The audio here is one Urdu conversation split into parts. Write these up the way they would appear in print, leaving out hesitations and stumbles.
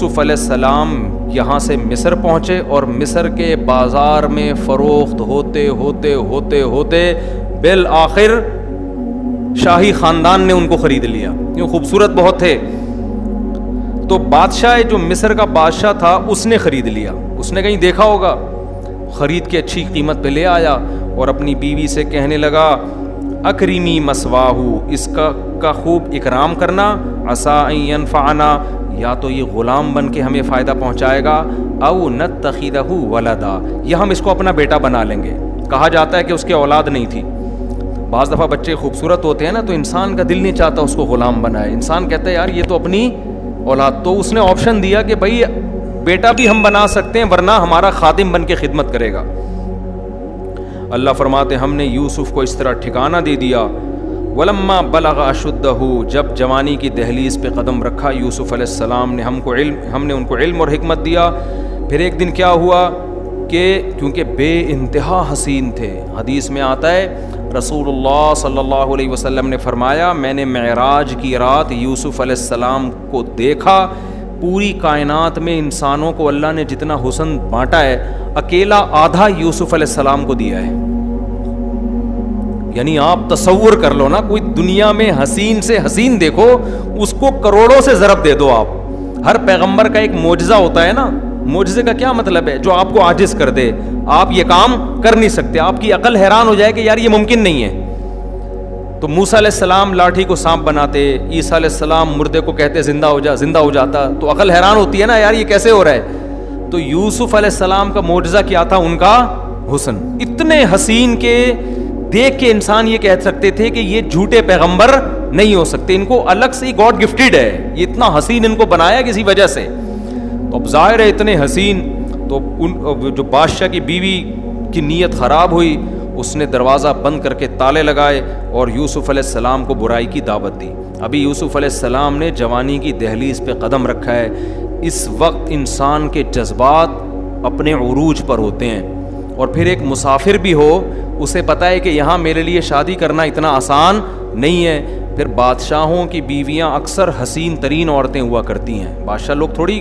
یوسف علیہ السلام یہاں سے مصر پہنچے اور مصر کے بازار میں فروخت ہوتے ہوتے ہوتے ہوتے بالآخر شاہی خاندان نے ان کو خرید لیا، کیوں خوبصورت بہت تھے. تو بادشاہ جو مصر کا بادشاہ تھا اس نے خرید لیا، اس نے کہیں دیکھا ہوگا، خرید کے اچھی قیمت پہ لے آیا اور اپنی بیوی سے کہنے لگا اکریمی مسواہو، اس کا خوب اکرام کرنا، عسیٰ ان ینفعنا، یا تو یہ غلام بن کے ہمیں فائدہ پہنچائے گا، او نتخذہ ولدا، یا ہم اس کو اپنا بیٹا بنا لیں گے. کہا جاتا ہے کہ اس کے اولاد نہیں تھی. بعض دفعہ بچے خوبصورت ہوتے ہیں نا تو انسان کا دل نہیں چاہتا اس کو غلام بنائے، انسان کہتا ہے یار یہ تو اپنی اولاد. تو اس نے آپشن دیا کہ بھائی بیٹا بھی ہم بنا سکتے ہیں ورنہ ہمارا خادم بن کے خدمت کرے گا. اللہ فرماتے ہم نے یوسف کو اس طرح ٹھکانہ دے دیا. ولما بلغ اشدہ، جب جوانی کی دہلیز پہ قدم رکھا یوسف علیہ السلام نے، ہم نے ان کو علم اور حکمت دیا. پھر ایک دن کیا ہوا کہ کیونکہ بے انتہا حسین تھے، حدیث میں آتا ہے رسول اللہ صلی اللہ علیہ وسلم نے فرمایا میں نے معراج کی رات یوسف علیہ السلام کو دیکھا. پوری کائنات میں انسانوں کو اللہ نے جتنا حسن بانٹا ہے اکیلا آدھا یوسف علیہ السلام کو دیا ہے. یعنی آپ تصور کر لو نا، کوئی دنیا میں حسین سے حسین دیکھو، اس کو کروڑوں سے ضرب دے دو آپ. ہر پیغمبر کا ایک معجزہ ہوتا ہے نا. معجزے کا کیا مطلب ہے؟ جو آپ کو عاجز کر دے، آپ یہ کام کر نہیں سکتے، آپ کی عقل حیران ہو جائے کہ یار یہ ممکن نہیں ہے. تو موسیٰ علیہ السلام لاٹھی کو سانپ بناتے، عیسیٰ علیہ السلام مردے کو کہتے زندہ ہو جاتا، تو عقل حیران ہوتی ہے نا یار یہ کیسے ہو رہا ہے. تو یوسف علیہ السلام کا معجزہ کیا تھا؟ ان کا حسن. اتنے حسین کے دیکھ کے انسان یہ کہہ سکتے تھے کہ یہ جھوٹے پیغمبر نہیں ہو سکتے، ان کو الگ سے گاڈ گفٹڈ ہے، یہ اتنا حسین ان کو بنایا کسی وجہ سے. تو اب ظاہر ہے اتنے حسین، تو ان جو بادشاہ کی بیوی کی نیت خراب ہوئی، اس نے دروازہ بند کر کے تالے لگائے اور یوسف علیہ السلام کو برائی کی دعوت دی. ابھی یوسف علیہ السلام نے جوانی کی دہلیز پہ قدم رکھا ہے. اس وقت انسان کے جذبات اپنے عروج پر ہوتے ہیں، اور پھر ایک مسافر بھی ہو اسے پتہ ہے کہ یہاں میرے لیے شادی کرنا اتنا آسان نہیں ہے. پھر بادشاہوں کی بیویاں اکثر حسین ترین عورتیں ہوا کرتی ہیں، بادشاہ لوگ تھوڑی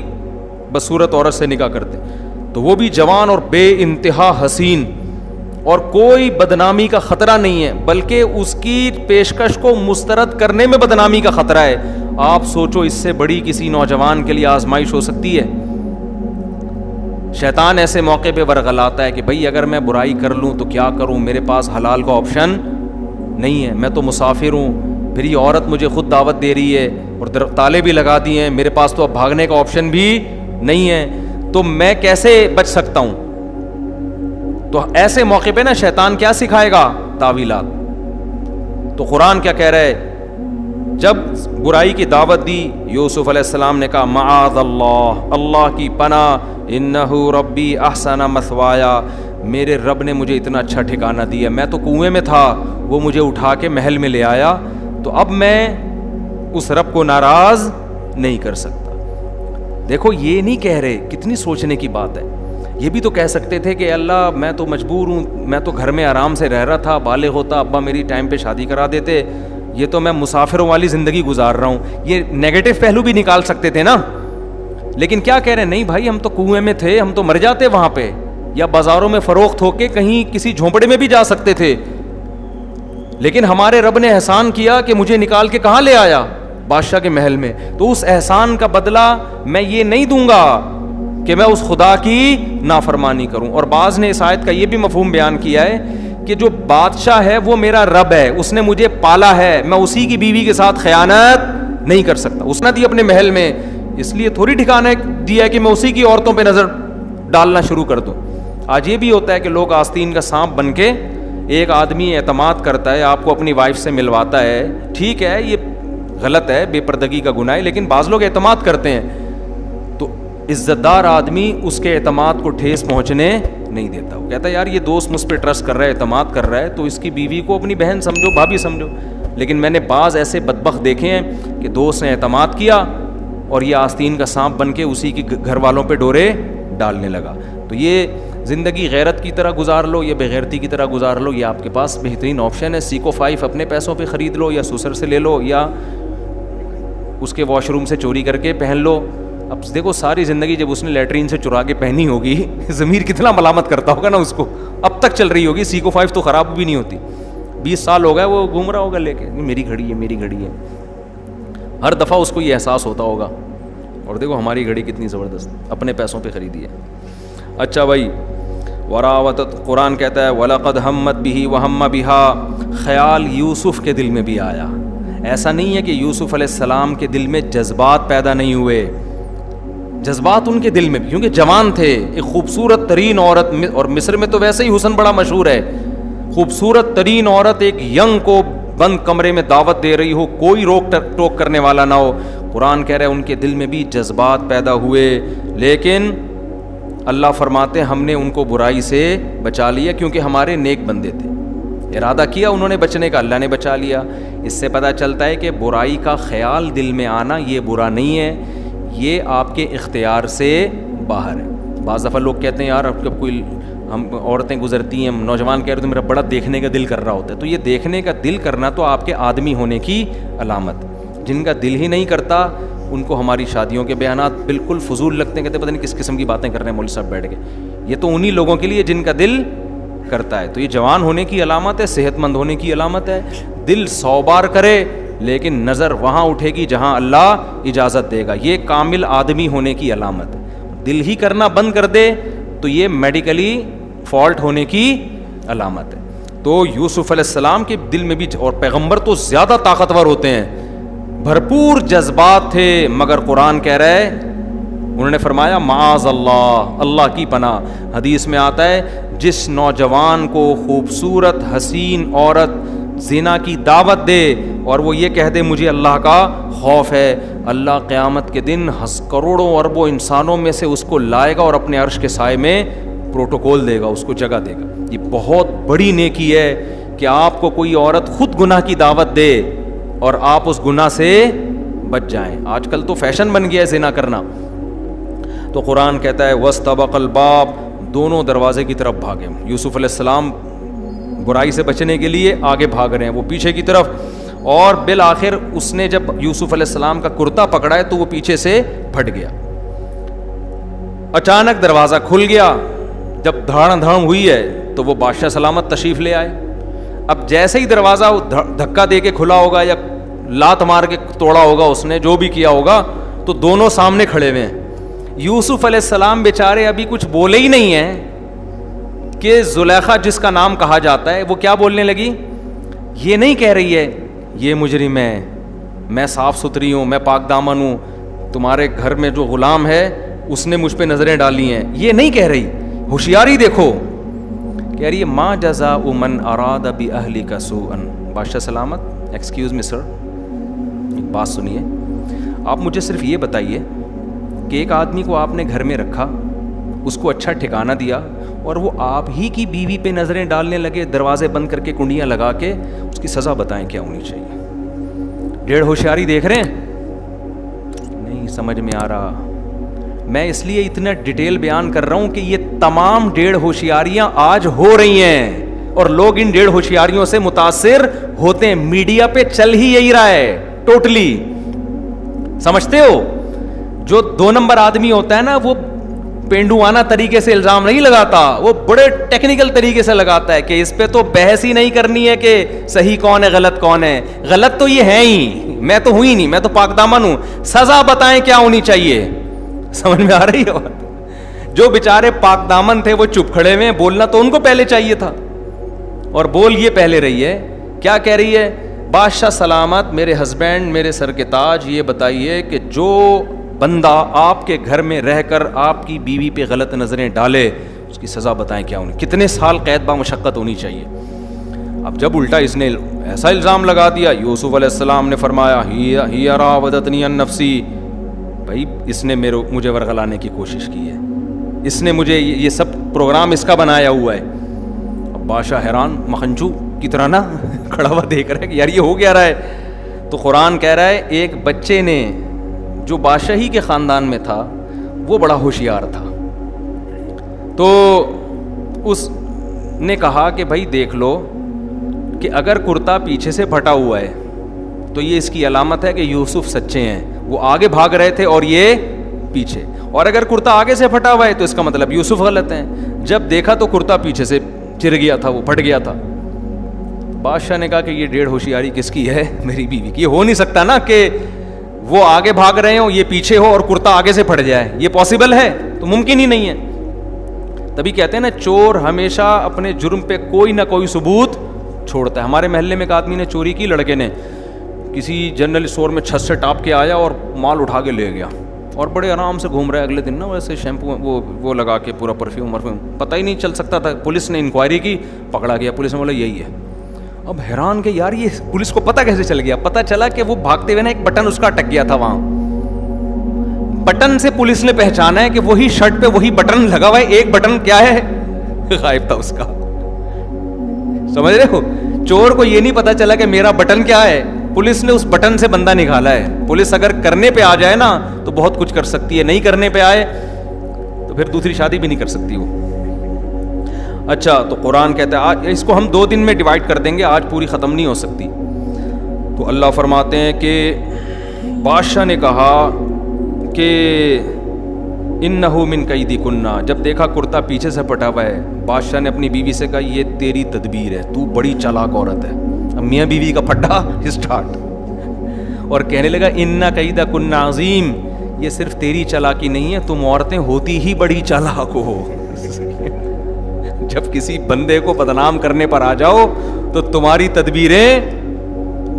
بصورت عورت سے نکاح کرتے، تو وہ بھی جوان اور بے انتہا حسین، اور کوئی بدنامی کا خطرہ نہیں ہے، بلکہ اس کی پیشکش کو مسترد کرنے میں بدنامی کا خطرہ ہے. آپ سوچو اس سے بڑی کسی نوجوان کے لیے آزمائش ہو سکتی ہے؟ شیطان ایسے موقع پہ ورغلاتا ہے کہ بھائی اگر میں برائی کر لوں تو کیا کروں، میرے پاس حلال کا آپشن نہیں ہے، میں تو مسافر ہوں، پھر یہ عورت مجھے خود دعوت دے رہی ہے اور تالے بھی لگا دیے ہیں، میرے پاس تو اب بھاگنے کا آپشن بھی نہیں ہے، تو میں کیسے بچ سکتا ہوں؟ تو ایسے موقع پہ نا شیطان کیا سکھائے گا؟ تعویلات. تو قرآن کیا کہہ رہا ہے؟ جب برائی کی دعوت دی یوسف علیہ السلام نے کہا معاذ اللہ، اللہ کی پناہ، انہ ربی احسن مثوایا، میرے رب نے مجھے اتنا اچھا ٹھکانہ دیا، میں تو کنویں میں تھا، وہ مجھے اٹھا کے محل میں لے آیا، تو اب میں اس رب کو ناراض نہیں کر سکتا. دیکھو یہ نہیں کہہ رہے، کتنی سوچنے کی بات ہے. یہ بھی تو کہہ سکتے تھے کہ اللہ میں تو مجبور ہوں، میں تو گھر میں آرام سے رہ رہا تھا، بالغ ہوتا ابا میری ٹائم پہ شادی کرا دیتے، یہ تو میں مسافروں والی زندگی گزار رہا ہوں. یہ نیگیٹو پہلو بھی نکال سکتے تھے نا. لیکن کیا کہہ رہے ہیں؟ نہیں بھائی ہم تو کنویں میں تھے، ہم تو مر جاتے وہاں پہ، یا بازاروں میں فروخت ہو کے کہیں کسی جھونپڑے میں بھی جا سکتے تھے، لیکن ہمارے رب نے احسان کیا کہ مجھے نکال کے کہاں لے آیا؟ بادشاہ کے محل میں. تو اس احسان کا بدلہ میں یہ نہیں دوں گا کہ میں اس خدا کی نافرمانی کروں. اور بعض نے اس آیت کا یہ بھی مفہوم بیان کیا ہے کہ جو بادشاہ ہے وہ میرا رب ہے، اس نے مجھے پالا ہے، میں اسی کی بیوی کے ساتھ خیانت نہیں کر سکتا. اس نے دی اپنے محل میں، اس لیے تھوڑی ٹھکانہ دیا ہے کہ میں اسی کی عورتوں پہ نظر ڈالنا شروع کر دوں. آج یہ بھی ہوتا ہے کہ لوگ آستین کا سانپ بن کے، ایک آدمی اعتماد کرتا ہے، آپ کو اپنی وائف سے ملواتا ہے، ٹھیک ہے یہ غلط ہے، بے پردگی کا گناہ ہے، لیکن بعض لوگ اعتماد کرتے ہیں، تو عزت دار آدمی اس کے اعتماد کو ٹھیس پہنچنے نہیں دیتا. وہ کہتا ہے یار یہ دوست مجھ پہ ٹرسٹ کر رہا ہے، اعتماد کر رہا ہے، تو اس کی بیوی کو اپنی بہن سمجھو، بھابھی سمجھو. لیکن میں نے بعض ایسے بدبخت دیکھے ہیں کہ دوست نے اعتماد کیا اور یہ آستین کا سانپ بن کے اسی کی گھر والوں پہ ڈورے ڈالنے لگا. تو یہ زندگی غیرت کی طرح گزار لو یا بغیرتی کی طرح گزار لو، یہ آپ کے پاس بہترین آپشن ہے. سیکو 5 اپنے پیسوں پہ خرید لو، یا سسر سے لے لو، یا اس کے واش روم سے چوری کر کے پہن لو. اب دیکھو ساری زندگی جب اس نے لیٹرین سے چرا کے پہنی ہوگی, ضمیر کتنا ملامت کرتا ہوگا نا اس کو. اب تک چل رہی ہوگی, C5 تو خراب بھی نہیں ہوتی, 20 سال ہو گئے وہ گھوم رہا ہوگا لے کے, میری گھڑی ہے میری گھڑی ہے. ہر دفعہ اس کو یہ احساس ہوتا ہوگا. اور دیکھو ہماری گھڑی کتنی زبردست, اپنے پیسوں پہ خریدی ہے. اچھا بھائی, وراوتت, قرآن کہتا ہے وَلَقَدْ هَمَّتْ بِهِ وَهَمَّ بِهَا, خیال یوسف کے دل میں بھی آیا. ایسا نہیں ہے کہ یوسف علیہ السلام کے دل میں جذبات پیدا نہیں ہوئے, جذبات ان کے دل میں بھی, کیونکہ جوان تھے. ایک خوبصورت ترین عورت, اور مصر میں تو ویسے ہی حسن بڑا مشہور ہے, خوبصورت ترین عورت ایک ینگ کو بند کمرے میں دعوت دے رہی ہو, کوئی روک ٹوک کرنے والا نہ ہو. قرآن کہہ رہا ہے ان کے دل میں بھی جذبات پیدا ہوئے, لیکن اللہ فرماتے ہیں ہم نے ان کو برائی سے بچا لیا, کیونکہ ہمارے نیک بندے تھے. ارادہ کیا انہوں نے بچنے کا, اللہ نے بچا لیا. اس سے پتہ چلتا ہے کہ برائی کا خیال دل میں آنا یہ برا نہیں ہے, یہ آپ کے اختیار سے باہر ہے. بعض دفعہ لوگ کہتے ہیں یار اب جب کوئی ہم عورتیں گزرتی ہیں, نوجوان کہہ رہے ہیں میرا بڑا دیکھنے کا دل کر رہا ہوتا ہے, تو یہ دیکھنے کا دل کرنا تو آپ کے آدمی ہونے کی علامت. جن کا دل ہی نہیں کرتا ان کو ہماری شادیوں کے بیانات بالکل فضول لگتے ہیں, کہتے پتہ نہیں کس قسم کی باتیں کر رہے ہیں مولوی صاحب بیٹھ کے. یہ تو انہی لوگوں کے لیے جن کا دل کرتا ہے. تو یہ جوان ہونے کی علامت ہے, صحت مند ہونے کی علامت ہے. دل 100 بار کرے لیکن نظر وہاں اٹھے گی جہاں اللہ اجازت دے گا, یہ کامل آدمی ہونے کی علامت ہے. دل ہی کرنا بند کر دے تو یہ میڈیکلی فالٹ ہونے کی علامت ہے. تو یوسف علیہ السلام کے دل میں بھی, اور پیغمبر تو زیادہ طاقتور ہوتے ہیں, بھرپور جذبات تھے, مگر قرآن کہہ رہا ہے انہوں نے فرمایا معاذ اللہ, اللہ کی پناہ. حدیث میں آتا ہے جس نوجوان کو خوبصورت حسین عورت زنا کی دعوت دے اور وہ یہ کہہ دے مجھے اللہ کا خوف ہے, اللہ قیامت کے دن کروڑوں اربوں انسانوں میں سے اس کو لائے گا اور اپنے عرش کے سائے میں پروٹوکول دے گا, اس کو جگہ دے گا. یہ بہت بڑی نیکی ہے کہ آپ کو کوئی عورت خود گناہ کی دعوت دے اور آپ اس گناہ سے بچ جائیں. آج کل تو فیشن بن گیا ہے زنا کرنا. تو قرآن کہتا ہے وَاسْتَبَقَ الْبَابَ, دونوں دروازے کی طرف بھاگے. یوسف علیہ السلام برائی سے بچنے کے لیے آگے بھاگ رہے ہیں, وہ پیچھے کی طرف, اور بالآخر اس نے جب یوسف علیہ السلام کا کرتا پکڑا ہے تو وہ پیچھے سے پھٹ گیا. اچانک دروازہ کھل گیا, جب دھاڑم دھاڑم ہوئی ہے تو وہ بادشاہ سلامت تشریف لے آئے. اب جیسے ہی دروازہ دھکا دے کے کھلا ہوگا یا لات مار کے توڑا ہوگا اس نے, جو بھی کیا ہوگا, تو دونوں سامنے کھڑے ہوئے ہیں. یوسف علیہ السلام بیچارے ابھی کچھ بولے ہی نہیں ہیں کہ زلیخا جس کا نام کہا جاتا ہے وہ کیا بولنے لگی. یہ نہیں کہہ رہی ہے یہ مجرم ہے, میں صاف ستھری ہوں, میں پاک دامن ہوں, تمہارے گھر میں جو غلام ہے اس نے مجھ پہ نظریں ڈالی ہیں, یہ نہیں کہہ رہی. ہوشیاری دیکھو, کہہ رہی ہے ما جزاء من اراد باہلک سوءا. بادشاہ سلامت, ایکسکیوز می سر, ایک بات سنیے, آپ مجھے صرف یہ بتائیے کہ ایک آدمی کو آپ نے گھر میں رکھا, اس کو اچھا ٹھکانہ دیا, اور وہ آپ ہی کی بیوی پہ نظریں ڈالنے لگے, دروازے بند کر کے کنڈیاں لگا کے, اس کی سزا بتائیں کیا ہونی چاہیے. ڈیڑھ ہوشیاری دیکھ رہے ہیں, نہیں سمجھ میں آ رہا. میں اس لیے اتنا ڈیٹیل بیان کر رہا ہوں کہ یہ تمام ڈیڑھ ہوشیاریاں آج ہو رہی ہیں اور لوگ ان ڈیڑھ ہوشیاریوں سے متاثر ہوتے ہیں. میڈیا پہ چل ہی یہی رہا ہے ٹوٹلی, سمجھتے ہو. جو 2 نمبر آدمی ہوتا ہے نا وہ پینڈوانہ طریقے سے الزام نہیں لگاتا, وہ بڑے ٹیکنیکل طریقے سے لگاتا ہے کہ اس پہ تو بحث ہی نہیں کرنی ہے کہ صحیح کون ہے غلط کون ہے. غلط تو یہ ہے ہی, میں تو ہوں ہی نہیں, میں تو پاک دامن ہوں, سزا بتائیں کیا ہونی چاہیے. سمجھ میں آ رہی ہے بات. جو بیچارے پاک دامن تھے وہ چپ کھڑے ہوئے, بولنا تو ان کو پہلے چاہیے تھا, اور بول یہ پہلے رہی ہے. کیا کہہ رہی ہے, بادشاہ سلامت میرے ہسبینڈ میرے سر کے تاج, یہ بتائیے کہ جو بندہ آپ کے گھر میں رہ کر آپ کی بیوی پہ غلط نظریں ڈالے اس کی سزا بتائیں کیا ہونی, کتنے سال قید با مشقت ہونی چاہیے. اب جب الٹا اس نے ایسا الزام لگا دیا, یوسف علیہ السلام نے فرمایا ہی راودتنی عن نفسی, بھائی اس نے مجھے ورغلانے کی کوشش کی ہے, اس نے مجھے یہ سب پروگرام اس کا بنایا ہوا ہے. اب بادشاہ حیران مکھنچو کی طرح نا کھڑا ہوا دیکھ رہا ہے کہ یار یہ ہو گیا رہا ہے. تو قرآن کہہ رہا ہے ایک بچے نے جو بادشاہی کے خاندان میں تھا وہ بڑا ہوشیار تھا, تو اس نے کہا کہ بھائی دیکھ لو کہ اگر کرتا پیچھے سے پھٹا ہوا ہے تو یہ اس کی علامت ہے کہ یوسف سچے ہیں, وہ آگے بھاگ رہے تھے اور یہ پیچھے, اور اگر کرتا آگے سے پھٹا ہوا ہے تو اس کا مطلب یوسف غلط ہیں. جب دیکھا تو کرتا پیچھے سے چر گیا تھا, وہ پھٹ گیا تھا. بادشاہ نے کہا کہ یہ ڈیڑھ ہوشیاری کس کی ہے؟ میری بیوی کی. یہ ہو نہیں سکتا نا کہ وہ آگے بھاگ رہے ہوں, یہ پیچھے ہو اور کرتا آگے سے پھٹ جائے. یہ پاسبل ہے؟ تو ممکن ہی نہیں ہے. تبھی کہتے ہیں نا چور ہمیشہ اپنے جرم پہ کوئی نہ کوئی ثبوت چھوڑتا ہے. ہمارے محلے میں ایک آدمی نے چوری کی, لڑکے نے کسی جنرل اسٹور میں چھت سے ٹاپ کے آیا اور مال اٹھا کے لے گیا, اور بڑے آرام سے گھوم رہا ہے. اگلے دن نا ویسے شیمپو وہ لگا کے پورا پرفیوم پتہ ہی نہیں چل سکتا تھا. پولیس نے انکوائری کی, پکڑا گیا. پولیس نے بولا یہی ہے. اب حیران کہ یار یہ پولیس کو پتہ کیسے چل گیا؟ پتہ چلا کہ وہ بھاگتے ہوئے نا ایک بٹن اس کا اٹک گیا تھا وہاں. بٹن سے پولیس نے پہچانا ہے کہ وہی شرٹ پہ وہی بٹن لگا ہوا ہے, ایک بٹن کیا ہے غائب تھا اس کا. سمجھ رہے ہو؟ چور کو یہ نہیں پتا چلا کہ میرا بٹن کیا ہے, پولیس نے اس بٹن سے بندہ نکالا ہے. پولیس اگر کرنے پہ آ جائے نا تو بہت کچھ کر سکتی ہے, نہیں کرنے پہ آئے تو پھر دوسری شادی بھی نہیں کر سکتی وہ. اچھا, تو قرآن کہتا ہے آج اس کو ہم 2 دن میں ڈیوائڈ کر دیں گے, آج پوری ختم نہیں ہو سکتی. تو اللہ فرماتے ہیں کہ بادشاہ نے کہا کہ انہو من کیدکنا, جب دیکھا کرتا پیچھے سے پٹا ہوا ہے, بادشاہ نے اپنی بیوی سے کہا یہ تیری تدبیر ہے, تو بڑی چالاک عورت ہے. اب میاں بیوی کا پھڈا اسٹارٹ, اور کہنے لگا ان کیدکنا عظیم, یہ صرف تیری چالاکی نہیں ہے, تم عورتیں ہوتی ہی بڑی چالاک ہو. جب کسی بندے کو بدنام کرنے پر آ جاؤ تو تمہاری تدبیریں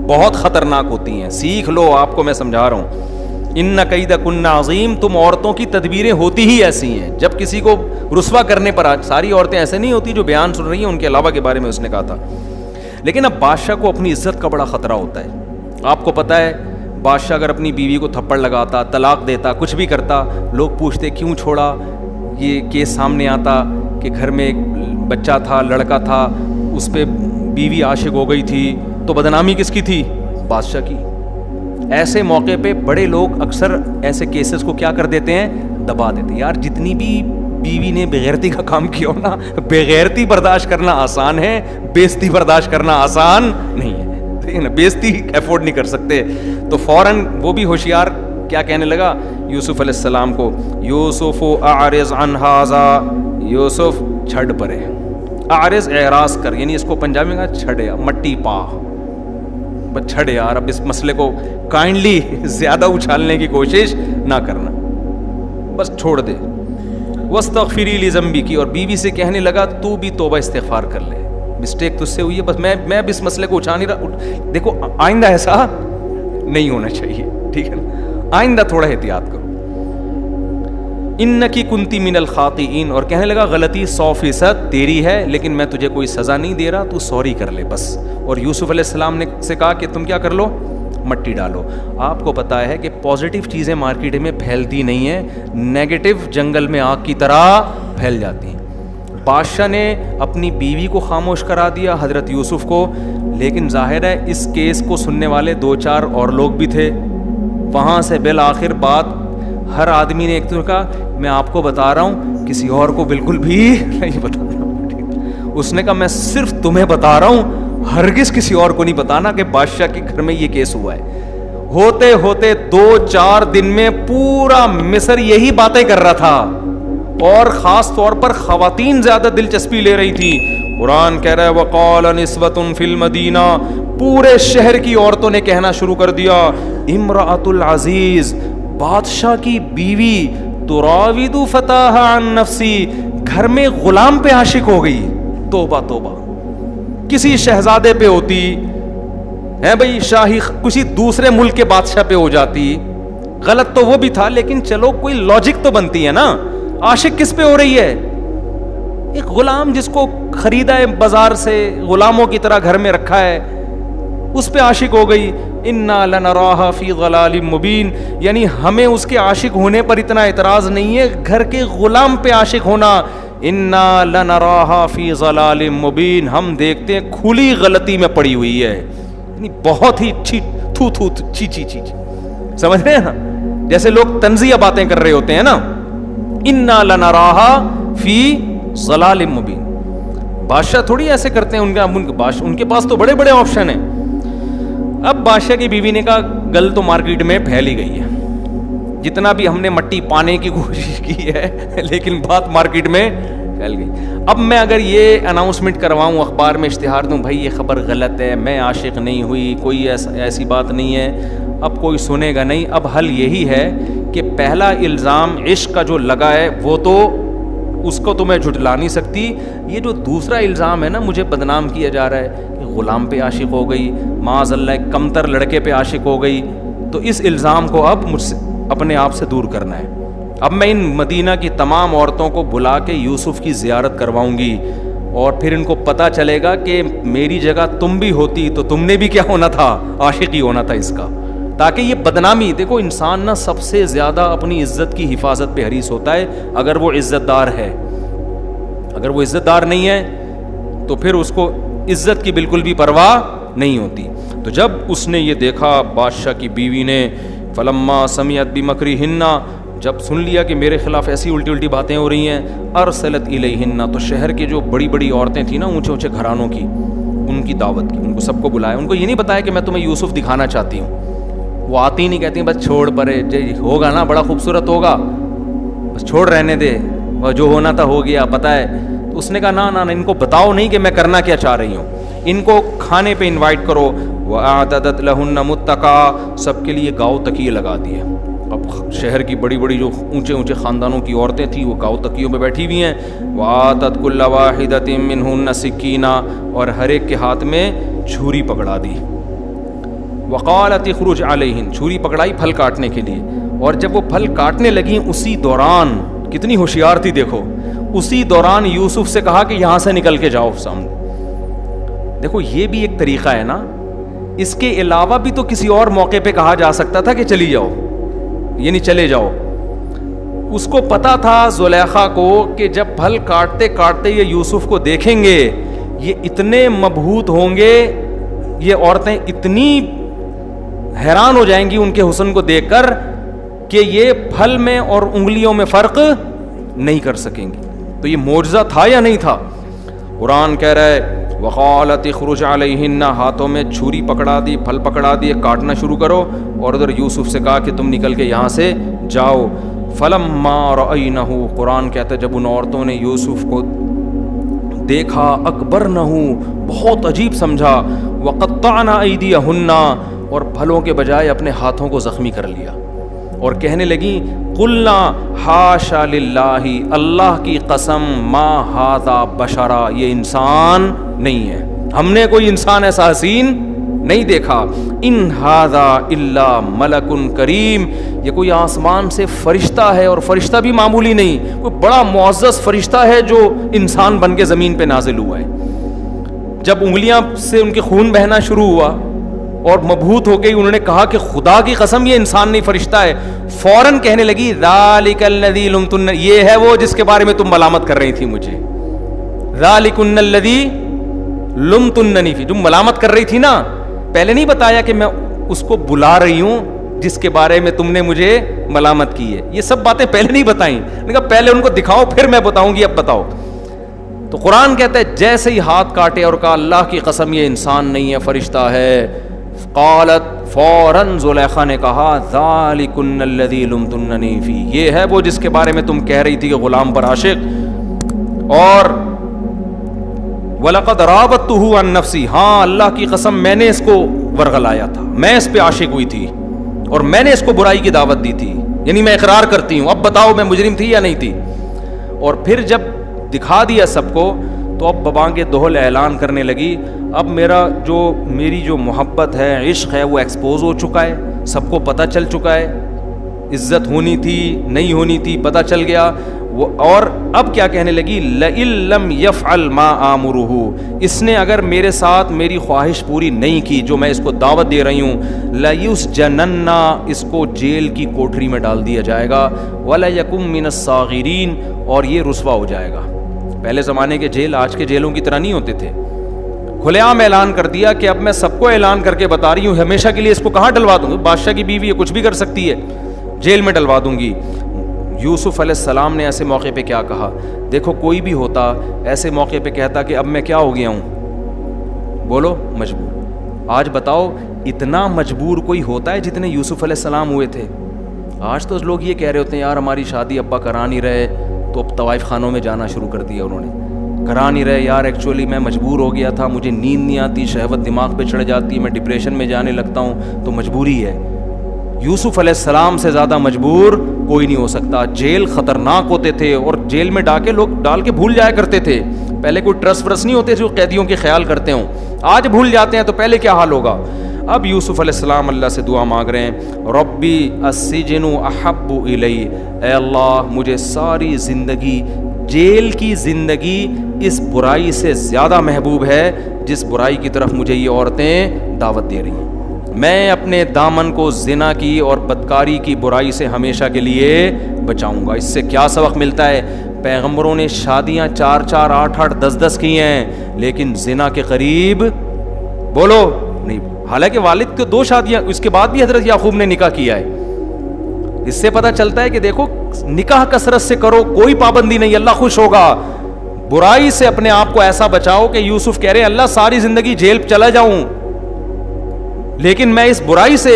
بہت خطرناک ہوتی ہیں. سیکھ لو, آپ کو میں سمجھا رہا ہوں. ان کیدکن عظیم, تم عورتوں کی تدبیریں ہوتی ہی ایسی ہیں. جب کسی کو رسوا کرنے پر ساری عورتیں ایسے نہیں ہوتی جو بیان سن رہی ہیں, ان کے علاوہ کے بارے میں اس نے کہا تھا. لیکن اب بادشاہ کو اپنی عزت کا بڑا خطرہ ہوتا ہے. آپ کو پتہ ہے بادشاہ اگر اپنی بیوی کو تھپڑ لگاتا, طلاق دیتا, کچھ بھی کرتا, لوگ پوچھتے کیوں چھوڑا. یہ کیس سامنے آتا کہ گھر میں ایک بچہ تھا, لڑکا تھا, اس پہ بیوی عاشق ہو گئی تھی, تو بدنامی کس کی تھی؟ بادشاہ کی. ایسے موقع پہ بڑے لوگ اکثر ایسے کیسز کو کیا کر دیتے ہیں؟ دبا دیتے. یار جتنی بھی بیوی نے بغیرتی کا کام کیا ہو نا, بغیرتی برداشت کرنا آسان ہے, بےزتی برداشت کرنا آسان نہیں ہے. ٹھیک ہے نا, بےزتی افورڈ نہیں کر سکتے. تو فوراً وہ بھی ہوشیار کیا کہنے لگا یوسف علیہ السلام کو, یوسف اعرض عن ھذا, یوسف چھڑ پرے. اعرض اعراض کر, یعنی اس کو پنجابی میں کہا چھڑے, مٹی پا, بس چھڑ یار, اب اس مسئلے کو کائنڈلی زیادہ اچھالنے کی کوشش نہ کرنا, بس چھوڑ دے. واستغفری لذنبک, اور بیوی سے کہنے لگا تو بھی توبہ استغفار کر لے, مسٹیک تجھ سے ہوئی ہے, بس میں اب اس مسئلے کو اچھا نہیں رہا. دیکھو آئندہ ایسا نہیں ہونا چاہیے, ٹھیک ہے نا, آئندہ تھوڑا احتیاط کرو. انکی کنتی من الخاطئین, اور کہنے لگا غلطی 100% تیری ہے, لیکن میں تجھے کوئی سزا نہیں دے رہا, تو سوری کر لے بس. اور یوسف علیہ السلام نے سے کہا کہ تم کیا کر لو, مٹی ڈالو. آپ کو پتہ ہے کہ پازیٹیو چیزیں مارکیٹ میں پھیلتی نہیں ہیں, نیگیٹو جنگل میں آگ کی طرح پھیل جاتی ہیں. بادشاہ نے اپنی بیوی کو خاموش کرا دیا, حضرت یوسف کو, لیکن ظاہر ہے اس کیس کو سننے والے 2-4 اور لوگ بھی تھے. وہاں سے بالآخر بات ہر آدمی نے ایک تو کہا میں آپ کو بتا رہا ہوں, کسی اور کو بالکل بھی نہیں بتا رہا. اس نے کہا میں صرف تمہیں بتا رہا ہوں, ہرگز کسی اور کو نہیں بتانا کہ بادشاہ کے گھر میں یہ کیس ہوا ہے. ہوتے ہوتے 2-4 دن میں پورا مصر یہی باتیں کر رہا تھا, اور خاص طور پر خواتین زیادہ دلچسپی لے رہی تھی. قرآن کہہ رہا ہے وقال نسوۃ فی المدینہ, پورے شہر کی عورتوں نے کہنا شروع کر دیا امرأۃ العزیز, بادشاہ کی بیوی, تراود فتاها عن نفسی, گھر میں غلام پہ عاشق ہو گئی. توبہ توبہ, کسی شہزادے پہ ہوتی ہے بھائی, شاہی کسی دوسرے ملک کے بادشاہ پہ ہو جاتی, غلط تو وہ بھی تھا, لیکن چلو کوئی لاجک تو بنتی ہے نا. عاشق کس پہ ہو رہی ہے؟ ایک غلام جس کو خریدا ہے بازار سے, غلاموں کی طرح گھر میں رکھا ہے, اس پہ عاشق ہو گئی. انا لنراها فی ضلال مبین, یعنی ہمیں اس کے عاشق ہونے پر اتنا اعتراض نہیں ہے, گھر کے غلام پہ عاشق ہونا. انا لنراها فی ضلال مبین, ہم دیکھتے ہیں کھلی غلطی میں پڑی ہوئی ہے, یعنی بہت ہی چی سمجھ رہے ہیں نا, جیسے لوگ طنزیہ باتیں کر رہے ہوتے ہیں نا. انا لنراها فی ضلال مبین. بادشاہ تھوڑی ایسے کرتے ہیں, ان کے پاس تو بڑے بڑے آپشن ہیں. اب بادشاہ کی بیوی نے کہا گل تو مارکیٹ میں پھیل ہی گئی ہے, جتنا بھی ہم نے مٹی پانے کی کوشش کی ہے لیکن بات مارکیٹ میں پھیل گئی. اب میں اگر یہ اناؤنسمنٹ کرواؤں, اخبار میں اشتہار دوں, بھائی یہ خبر غلط ہے, میں عاشق نہیں ہوئی, کوئی ایسی بات نہیں ہے, اب کوئی سنے گا نہیں. اب حل یہی ہے کہ پہلا الزام عشق کا جو لگا ہے وہ تو اس کو تو میں جھٹلا نہیں سکتی. یہ جو دوسرا الزام ہے نا, مجھے بدنام کیا جا رہا ہے کہ غلام پہ عاشق ہو گئی, معاذ اللہ کمتر لڑکے پہ عاشق ہو گئی, تو اس الزام کو اب مجھ سے اپنے آپ سے دور کرنا ہے. اب میں ان مدینہ کی تمام عورتوں کو بلا کے یوسف کی زیارت کرواؤں گی, اور پھر ان کو پتہ چلے گا کہ میری جگہ تم بھی ہوتی تو تم نے بھی کیا ہونا تھا, عاشق ہی ہونا تھا اس کا. تاکہ یہ بدنامی, دیکھو انسان نا سب سے زیادہ اپنی عزت کی حفاظت پہ حریص ہوتا ہے اگر وہ عزت دار ہے. اگر وہ عزت دار نہیں ہے تو پھر اس کو عزت کی بالکل بھی پرواہ نہیں ہوتی. تو جب اس نے یہ دیکھا بادشاہ کی بیوی نے, فلما سمعت بمکرہن, جب سن لیا کہ میرے خلاف ایسی الٹی الٹی باتیں ہو رہی ہیں, ارسلت الیہن, تو شہر کے جو بڑی بڑی عورتیں تھیں نا اونچے اونچے گھرانوں کی, ان کی دعوت کی, ان کو سب کو بلایا. ان کو یہ نہیں بتایا کہ میں تمہیں یوسف دکھانا چاہتی ہوں, وہ آتی نہیں, کہتی ہیں بس چھوڑ پرے, ہوگا نا بڑا خوبصورت ہوگا, بس چھوڑ رہنے دے, جو ہونا تھا ہو گیا, پتہ ہے. تو اس نے کہا نا ان کو بتاؤ نہیں کہ میں کرنا کیا چاہ رہی ہوں, ان کو کھانے پہ انوائٹ کرو. وَأَعْتَدَتْ لَهُنَّ مُتَّكَأً, سب کے لیے گاؤ تکیے لگا دیے. اب شہر کی بڑی بڑی جو اونچے اونچے خاندانوں کی عورتیں تھیں وہ گاؤ تکیوں پہ بیٹھی ہوئی ہیں. وَآتَتْ كُلَّ وَاحِدَةٍ مِّنْهُنَّ سِكِّينًا, اور ہر ایک کے ہاتھ میں چھری پکڑا دی. وَقَالَتِ اخْرُجْ عَلَيْهِنْ, چھری پکڑائی پھل کاٹنے کے لیے. اور جب وہ پھل کاٹنے لگیں اسی دوران, کتنی ہوشیار تھی دیکھو, اسی دوران یوسف سے کہا کہ یہاں سے نکل کے جاؤ سامنے. دیکھو یہ بھی ایک طریقہ ہے نا, اس کے علاوہ بھی تو کسی اور موقع پہ کہا جا سکتا تھا کہ چلی جاؤ, یعنی چلے جاؤ. اس کو پتا تھا زلیخا کو کہ جب پھل کاٹتے کاٹتے یہ یوسف کو دیکھیں گے, یہ اتنے مبہوت ہوں گے, یہ عورتیں اتنی حیران ہو جائیں گی ان کے حسن کو دیکھ کر کہ یہ پھل میں اور انگلیوں میں فرق نہیں کر سکیں گی. تو یہ معجزہ تھا یا نہیں تھا؟ قرآن کہہ رہا ہے وقالت اخرج علیہن, ہاتھوں میں چھری پکڑا دی, پھل پکڑا دیے, کاٹنا شروع کرو. اور ادھر یوسف سے کہا کہ تم نکل کے یہاں سے جاؤ. فلما رأینہ, قرآن کہتا ہے جب ان عورتوں نے یوسف کو دیکھا, اکبرنہ, بہت عجیب سمجھا, وقطعنا ایدیہن, اور پھلوں کے بجائے اپنے ہاتھوں کو زخمی کر لیا, اور کہنے لگی قلنا حاشا للہ, اللہ کی قسم, ما ھذا بشرا, یہ انسان نہیں ہے, ہم نے کوئی انسان ایسا حسین نہیں دیکھا. ان ھذا الا ملک کریم, یہ کوئی آسمان سے فرشتہ ہے, اور فرشتہ بھی معمولی نہیں, کوئی بڑا معزز فرشتہ ہے جو انسان بن کے زمین پہ نازل ہوا ہے. جب انگلیاں سے ان کے خون بہنا شروع ہوا اور مبہوت ہو گئی, انہوں نے کہا کہ خدا کی قسم یہ انسان نہیں فرشتہ ہے. فوراً کہنے لگی ذالک الذی لمتن, یہ ہے وہ جس کے بارے میں تم ملامت کر رہی تھی مجھے. ذالکن الذی لمتننی فی, جو ملامت کر رہی تھی نا, پہلے نہیں بتایا کہ میں اس کو بلا رہی ہوں جس کے بارے میں تم نے مجھے ملامت کی ہے. یہ سب باتیں پہلے نہیں بتائیں, نے کہا پہلے ان کو دکھاؤ پھر میں بتاؤں گی, اب بتاؤ. تو قرآن کہتا ہے جیسے ہی ہاتھ کاٹے اور کہا اللہ کی قسم یہ انسان نہیں ہے فرشتہ ہے, قالت, فوراً زلیخا نے کہا ذالکن الذی لمتننی فی, یہ ہے وہ جس کے بارے میں تم کہہ رہی تھی کہ غلام پر عاشق. اور وَلَقَدْ رَاوَدتُّهُ عَن نَفْسِهِ, ہاں اللہ کی قسم میں نے اس کو ورغلایا تھا, میں اس پہ عاشق ہوئی تھی اور میں نے اس کو برائی کی دعوت دی تھی, یعنی میں اقرار کرتی ہوں, اب بتاؤ میں مجرم تھی یا نہیں تھی. اور پھر جب دکھا دیا سب کو تو اب ببانگ دہل اعلان کرنے لگی, اب میری جو محبت ہے, عشق ہے, وہ ایکسپوز ہو چکا ہے, سب کو پتہ چل چکا ہے, عزت ہونی تھی نہیں ہونی تھی پتہ چل گیا. اور اب کیا کہنے لگی, لئن لم یفعل ما آمرہ, اس نے اگر میرے ساتھ میری خواہش پوری نہیں کی جو میں اس کو دعوت دے رہی ہوں, لیسجنن, اس کو جیل کی کوٹری میں ڈال دیا جائے گا, ولیکن من الصاغرین, اور یہ رسوا ہو جائے گا. پہلے زمانے کے جیل آج کے جیلوں کی طرح نہیں ہوتے تھے. کھلے عام اعلان کر دیا کہ اب میں سب کو اعلان کر کے بتا رہی ہوں, ہمیشہ کے لیے اس کو کہاں ڈلوا دوں گی, بادشاہ کی بیوی ہے, کچھ بھی کر سکتی ہے, جیل میں ڈلوا دوں گی. یوسف علیہ السلام نے ایسے موقع پہ کیا کہا, دیکھو کوئی بھی ہوتا ایسے موقع پہ کہتا کہ اب میں کیا ہو گیا ہوں, بولو مجبور. آج بتاؤ اتنا مجبور کوئی ہوتا ہے جتنے یوسف علیہ السلام ہوئے تھے؟ آج تو لوگ یہ کہہ رہے ہوتے ہیں یار ہماری شادی ابا کرا نہیں رہے, تو اب طوائف خانوں میں جانا شروع کر دیا انہوں نے, کرا نہیں رہے یار ایکچولی میں مجبور ہو گیا تھا, مجھے نیند نہیں آتی, شہوت دماغ پہ چڑھ جاتی ہے, میں ڈپریشن میں جانے لگتا ہوں, تو مجبوری ہے. یوسف علیہ السلام سے زیادہ مجبور کوئی نہیں ہو سکتا. جیل خطرناک ہوتے تھے اور جیل میں ڈاکے لوگ ڈال کے بھول جایا کرتے تھے. پہلے کوئی ٹرس ورس نہیں ہوتے جو قیدیوں کے خیال کرتے ہوں, آج بھول جاتے ہیں, تو پہلے کیا حال ہوگا. اب یوسف علیہ السلام اللہ سے دعا مانگ رہے ہیں, ربی السجن احب الی, اے اللہ مجھے ساری زندگی, جیل کی زندگی اس برائی سے زیادہ محبوب ہے جس برائی کی طرف مجھے یہ عورتیں دعوت دے رہی ہیں. میں اپنے دامن کو زنا کی اور بدکاری کی برائی سے ہمیشہ کے لیے بچاؤں گا. اس سے کیا سبق ملتا ہے؟ پیغمبروں نے شادیاں 4 4 8 8 10 10 کی ہیں, لیکن زنا کے قریب بولو نہیں. حالانکہ والد کے 2 شادیاں, اس کے بعد بھی حضرت یعقوب نے نکاح کیا ہے. اس سے پتہ چلتا ہے کہ دیکھو نکاح کثرت سے کرو, کوئی پابندی نہیں, اللہ خوش ہوگا. برائی سے اپنے آپ کو ایسا بچاؤ کہ یوسف کہہ رہے اللہ ساری زندگی جیل چلا جاؤں لیکن میں اس برائی سے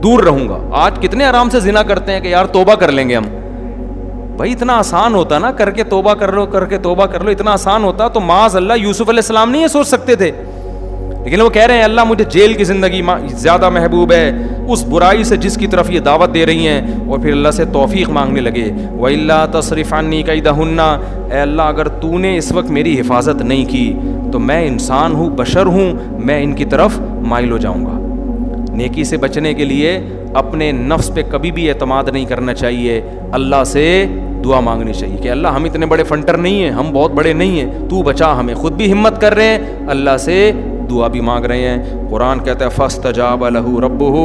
دور رہوں گا. آج کتنے آرام سے زنا کرتے ہیں کہ یار توبہ کر لیں گے ہم. بھائی اتنا آسان ہوتا نا, کر کے توبہ کر لو, کر کے توبہ کر لو, اتنا آسان ہوتا تو معاذ اللہ یوسف علیہ السلام نہیں یہ سوچ سکتے تھے. لیکن وہ کہہ رہے ہیں اللہ مجھے جیل کی زندگی زیادہ محبوب ہے اس برائی سے جس کی طرف یہ دعوت دے رہی ہیں. اور پھر اللہ سے توفیق مانگنے لگے, وَإِلَّا تَصْرِفْ عَنِّي كَيْدَهُنَّ, اے اللہ اگر تو نے اس وقت میری حفاظت نہیں کی تو میں انسان ہوں, بشر ہوں, میں ان کی طرف مائل ہو جاؤں گا. نیکی سے بچنے کے لیے اپنے نفس پہ کبھی بھی اعتماد نہیں کرنا چاہیے, اللہ سے دعا مانگنی چاہیے کہ اللہ ہم اتنے بڑے فنٹر نہیں ہیں, ہم بہت بڑے نہیں ہیں, تو بچا ہمیں. خود بھی ہمت کر رہے ہیں, اللہ سے دعا بھی مانگ رہے ہیں. قرآن کہتا ہے فاستجاب لہ ربہ,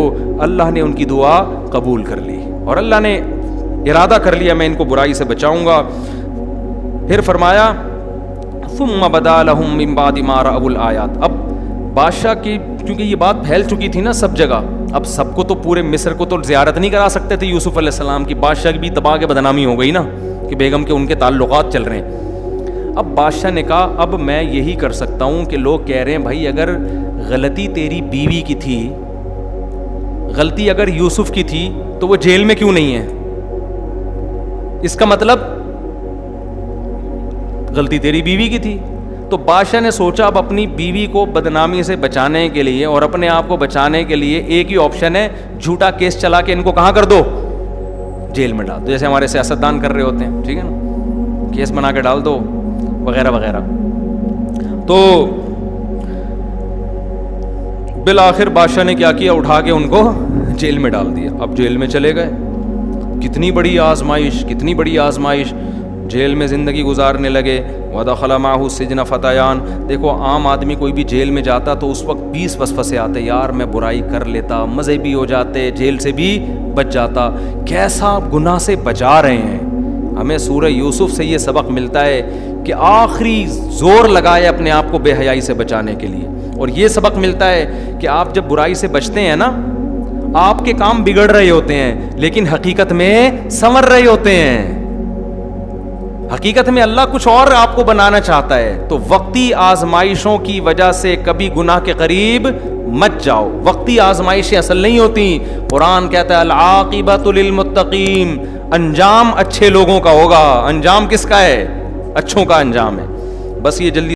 اللہ نے ان کی دعا قبول کر لی اور اللہ نے ارادہ کر لیا میں ان کو برائی سے بچاؤں گا. پھر فرمایا ثم بدا لہم من بعد ما رأوا الآیات. اب بادشاہ کی کیونکہ یہ بات پھیل چکی تھی نا سب جگہ, اب سب کو تو پورے مصر کو تو زیارت نہیں کرا سکتے تھے یوسف علیہ السلام کی. بادشاہ کی بھی تباہ کے بدنامی ہو گئی نا کہ بیگم کے ان کے تعلقات چل رہے ہیں. اب بادشاہ نے کہا اب میں یہی کر سکتا ہوں کہ لوگ کہہ رہے ہیں بھائی اگر غلطی تیری بیوی کی تھی, غلطی اگر یوسف کی تھی تو وہ جیل میں کیوں نہیں ہے؟ اس کا مطلب غلطی تیری بیوی کی تھی. تو بادشاہ نے سوچا اب اپنی بیوی کو بدنامی سے بچانے کے لیے اور اپنے آپ کو بچانے کے لیے ایک ہی آپشن ہے, جھوٹا کیس چلا کے ان کو کہاں کر دو, جیل میں ڈال دو, جیسے ہمارے سیاستدان کر رہے ہوتے ہیں, ٹھیک ہے نا, کیس بنا کے ڈال دو وغیرہ وغیرہ. تو بالآخر بادشاہ نے کیا کیا, اٹھا کے ان کو جیل میں ڈال دیا. اب جیل میں چلے گئے, کتنی بڑی آزمائش, کتنی بڑی آزمائش, جیل میں زندگی گزارنے لگے. وَدَخَلَ مَعَهُ السِّجْنَ فَتَيَانِ. دیکھو عام آدمی کوئی بھی جیل میں جاتا تو اس وقت 20 وسوسے آتے, یار میں برائی کر لیتا, مزے بھی ہو جاتے, جیل سے بھی بچ جاتا. کیسا گناہ سے بچا رہے ہیں. ہمیں سورہ یوسف سے یہ سبق ملتا ہے کہ آخری زور لگائے اپنے آپ کو بے حیائی سے بچانے کے لیے. اور یہ سبق ملتا ہے کہ آپ جب برائی سے بچتے ہیں نا, آپ کے کام بگڑ رہے ہوتے ہیں لیکن حقیقت میں سنور رہے ہوتے ہیں. حقیقت میں اللہ کچھ اور آپ کو بنانا چاہتا ہے. تو وقتی آزمائشوں کی وجہ سے کبھی گناہ کے قریب مت جاؤ. وقتی آزمائشیں اصل نہیں ہوتی. قرآن کہتا ہے العاقبۃ للمتقین, انجام اچھے لوگوں کا ہوگا. انجام کس کا ہے؟ اچھوں کا انجام ہے. بس یہ جلدی